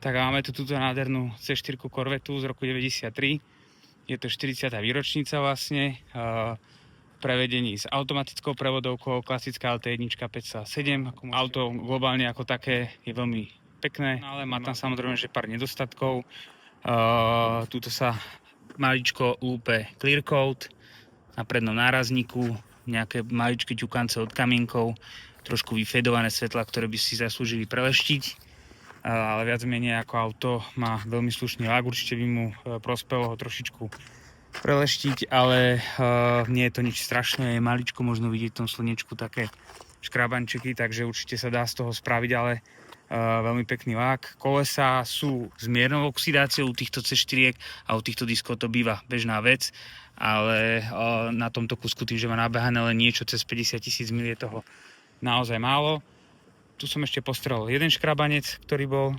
Tak a máme tu túto nádhernú C4 Corvettu z roku 93. Je to 40. výročnica vlastne. Prevedení s automatickou prevodovkou, klasická LT1 507. Auto globálne ako také je veľmi pekné, ale má tam samozrejme že pár nedostatkov. Tuto sa maličko lúpe clear coat na prednom nárazníku, nejaké maličké ťukance od kamienkov, trošku vyfedované svetla, ktoré by si zaslúžili preleštiť. Ale viac menej ako auto má veľmi slušný lak, určite by mu prospelo ho trošičku preleštiť, ale nie je to nič strašné, je maličko, možno vidieť v tom slnečku také škrabančeky, takže určite sa dá z toho spraviť, ale veľmi pekný lak. Kolesá sú s miernou oxidáciou u týchto C4 a u týchto diskov to býva bežná vec, ale na tomto kusku tým, že má nabehané len niečo cez 50 000 mil je toho naozaj málo. Tu som ešte postrel jeden škrabanec, ktorý bol.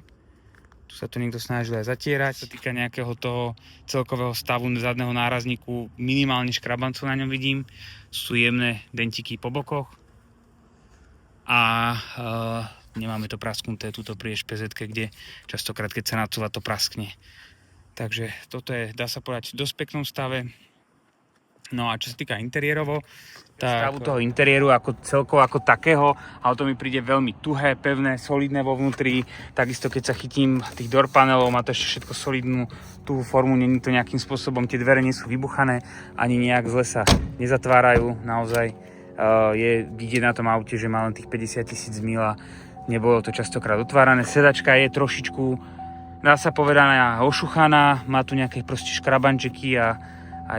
Tu sa to niekto snažil aj zatierať. Čo sa týka nejakého toho celkového stavu zadného nárazníku, minimálne škrabancov na ňom vidím. Sú jemné dentiky po bokoch. A nemáme to prasknuté tuto pri špezetke, kde častokrát, keď sa nacúva, to praskne. Takže toto je, dá sa povedať, v dosť peknom stave. No a čo sa týka interiérovo, tak stavu toho interiéru ako celkovo ako takého, auto mi príde veľmi tuhé, pevné, solidné vo vnútri. Takisto keď sa chytím tých door panelov, má to ešte všetko solidnú tú formu, není to nejakým spôsobom, tie dvere nie sú vybuchané, ani nejak zle sa nezatvárajú, naozaj je vidieť na tom aute, že má len tých 50 000 mil a nebolo to častokrát otvárané. Sedačka je trošičku, dá sa povedať, ošuchaná, má tu nejaké proste škrabančeky a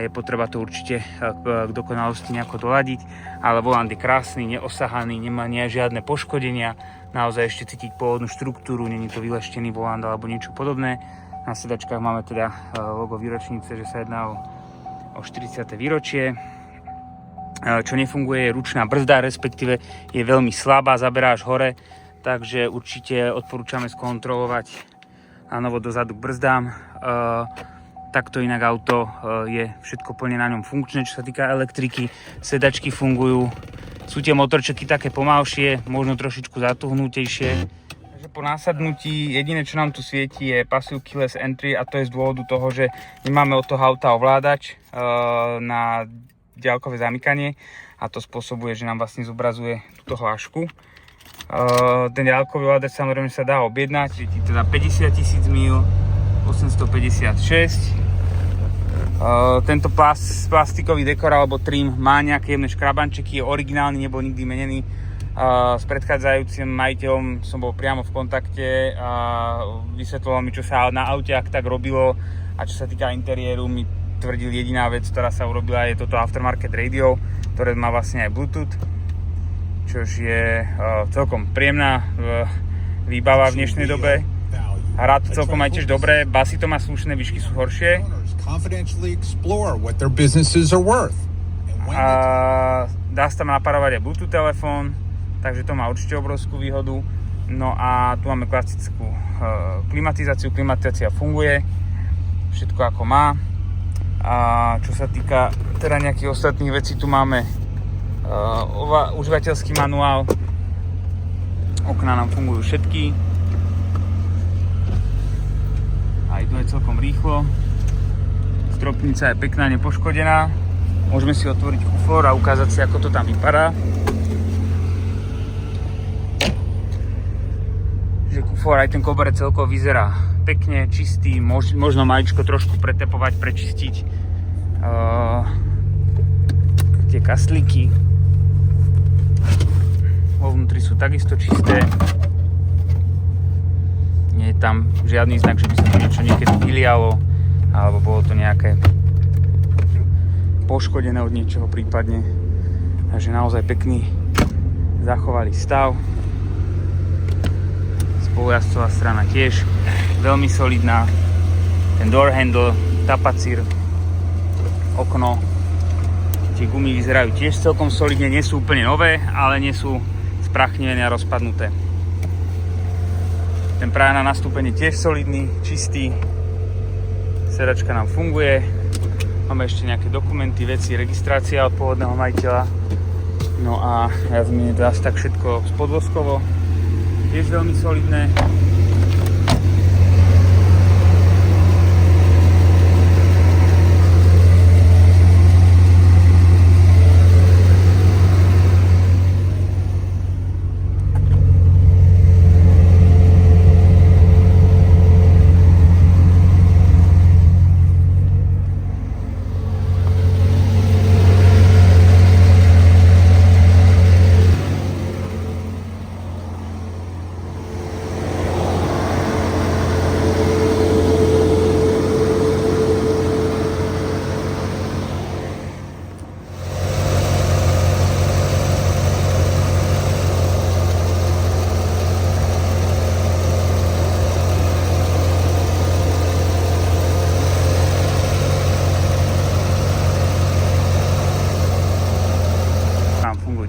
je potreba to určite k dokonalosti nejako doladiť, ale volant je krásny, neosahaný, nemá žiadne poškodenia, naozaj ešte cítiť pôvodnú štruktúru, není to vyleštený volant alebo niečo podobné. Na sedačkách máme teda logo výročnice, že sa jedná o 40. výročie. Čo nefunguje je ručná brzda, respektíve je veľmi slabá, zaberá až hore, takže určite odporúčame skontrolovať na novo dozadu k brzdám. Takto inak auto je všetko plne na ňom funkčné, čo sa týka elektriky, sedačky fungujú, sú tie motorčeky také pomalšie, možno trošičku zatuhnutejšie. Takže po násadnutí jediné, čo nám tu svieti, je Passive Keyless Entry a to je z dôvodu toho, že nemáme od toho auta ovládač na diaľkové zamykanie a to spôsobuje, že nám vlastne zobrazuje túto hlášku. Ten diaľkový ovládač samozrejme sa dá objednať, teda 50 000 mil, 856. Tento plastikový dekor alebo trim má nejaké jemné škrabančeky, je originálny, nebol nikdy menený. S predchádzajúcim majiteľom som bol priamo v kontakte a vysvetloval mi, čo sa na aute tak robilo, a čo sa týka interiéru mi tvrdil jediná vec, ktorá sa urobila, je toto aftermarket radio, ktoré má vlastne aj Bluetooth, čož je celkom príjemná výbava v dnešnej dobe. Hrá to celkom aj tiež dobre, basy to má slušné, výšky sú horšie. A dá sa tam naparovať aj Bluetooth telefón, takže to má určite obrovskú výhodu. No a tu máme klasickú klimatizáciu, klimatizácia funguje, všetko ako má. A čo sa týka teda nejakých ostatných vecí, tu máme užívateľský manuál, okná nám fungujú všetky. A idú aj celkom rýchlo. Stropnica je pekná, nepoškodená. Môžeme si otvoriť kufor a ukázať si, ako to tam vypadá. Že kufor, aj ten koberec celkovo vyzerá pekne, čistý, možno maličko trošku pretepovať, prečistiť tie kastlíky. Vo vnútri sú takisto čisté. Nie je tam žiadny znak, že by sa to niečo niekedy vylialo, alebo bolo to nejaké poškodené od niečoho prípadne. Takže naozaj pekný zachovalý stav. Spolujazdcová strana tiež veľmi solidná. Ten door handle, tapacír, okno. Tie gumy vyzerajú tiež celkom solidne, nie sú úplne nové, ale nie sú sprachnené a rozpadnuté. Ten práve na nastúpenie tiež solidný, čistý. Sedačka nám funguje. Máme ešte nejaké dokumenty, veci, registrácia od pôvodného majiteľa. No a ja zmiením asi tak všetko spodvoskovo. Tiež veľmi solidné.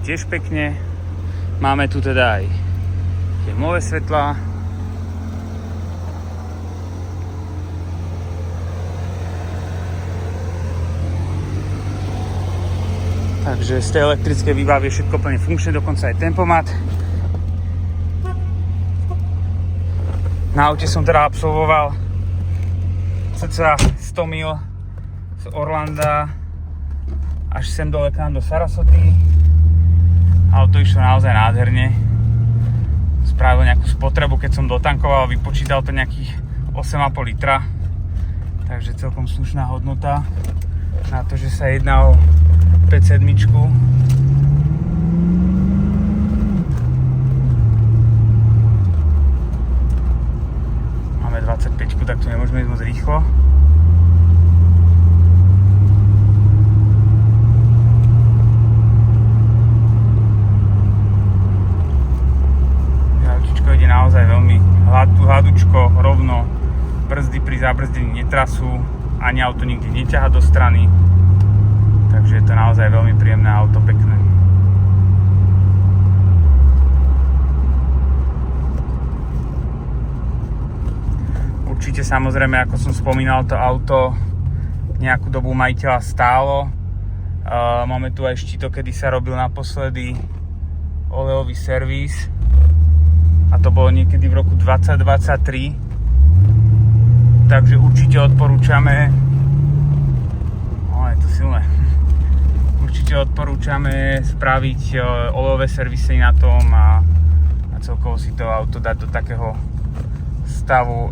tiež pekne. Máme tu teda aj tie nové svetlá. Takže z tej elektrickej výbavy je všetko plne funkčné, dokonca aj tempomat. Na aute som teda absolvoval cca 100 mil z Orlanda až sem dole k nám do Sarasoty. Auto išlo naozaj nádherne. Spravil nejakú spotrebu, keď som dotankoval, vypočítal to nejakých 8,5 litra. Takže celkom slušná hodnota na to, že sa jedná o 5.7. Máme 25, tak to nemôžeme ísť moc rýchlo. Autičko ide naozaj veľmi hladúčko, rovno. Brzdy pri zabrzdení netrasú, ani auto nikdy neťaha do strany. Takže je to naozaj veľmi príjemné auto, pekné. Určite samozrejme, ako som spomínal, to auto nejakú dobu majiteľa stálo. Máme tu aj štítok, kedy sa robil naposledy olejový servis. A to bolo niekedy v roku 2023. Takže určite odporúčame. Je to silné. Určite odporúčame spraviť olejové servisy na tom a celkovo si to auto dať do takého stavu,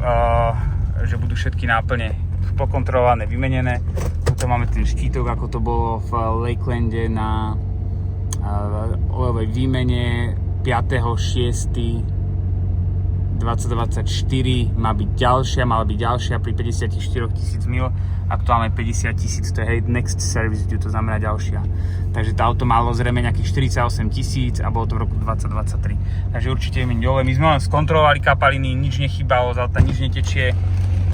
že budú všetky náplne pokontrolované, vymenené. Tuto máme ten štítok, ako to bolo v Lakelande na olejovej výmene 5.6.2024. Mala byť ďalšia pri 54 000 mil. Aktuálne 50 000, to je next service, to znamená ďalšia. Takže to auto malo zrejme nejakých 48 000 a bolo to v roku 2023. Takže určite vymeň dole. My sme len skontrolovali kapaliny, nič nechybalo, z auta nič netečie,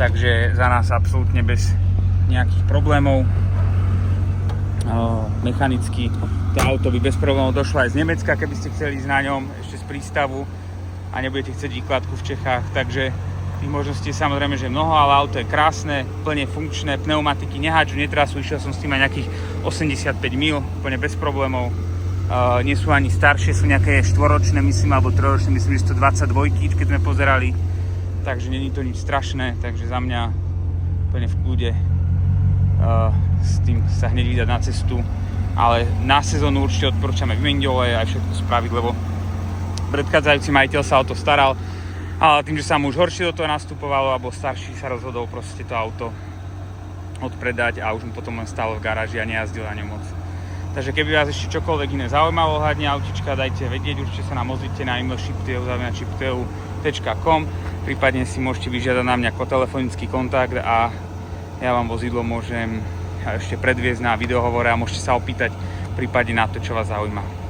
takže za nás absolútne bez nejakých problémov. Mechanicky to auto by bez problémov došlo aj z Nemecka, keby ste chceli ísť na ňom ešte z prístavu a nebudete chcieť výkladku v Čechách, takže tých možností je samozrejme, že mnoho, ale auto je krásne, plne funkčné, pneumatiky neháču, netrasú, išiel som s tým aj nejakých 85 mil, úplne bez problémov. Nie sú ani staršie, sú nejaké štvoročné, myslím, alebo trojročné, myslím, že 122, keď sme pozerali, takže není to nič strašné, takže za mňa úplne v kľude s tým sa hneď vydať na cestu, ale na sezónu určite odporúčame vymeniť olej aj všetko spraviť, lebo predchádzajúci majiteľ sa o to staral. Ale tým, že sa mu už horšie do toho nastupovalo, alebo starší, sa rozhodol proste to auto odpredať a už mu potom len stálo v garáži a nejazdil na ňom moc. Takže keby vás ešte čokoľvek iné zaujímalo ohľadne autička, dajte vedieť, určite sa nám ozvite na e-mail shipteo@shipteu.com, prípadne si môžete vyžiadať na mňa ako telefonický kontakt a ja vám vozidlo môžem ešte predviesť na videohovore a môžete sa opýtať prípadne na to, čo vás zaujíma.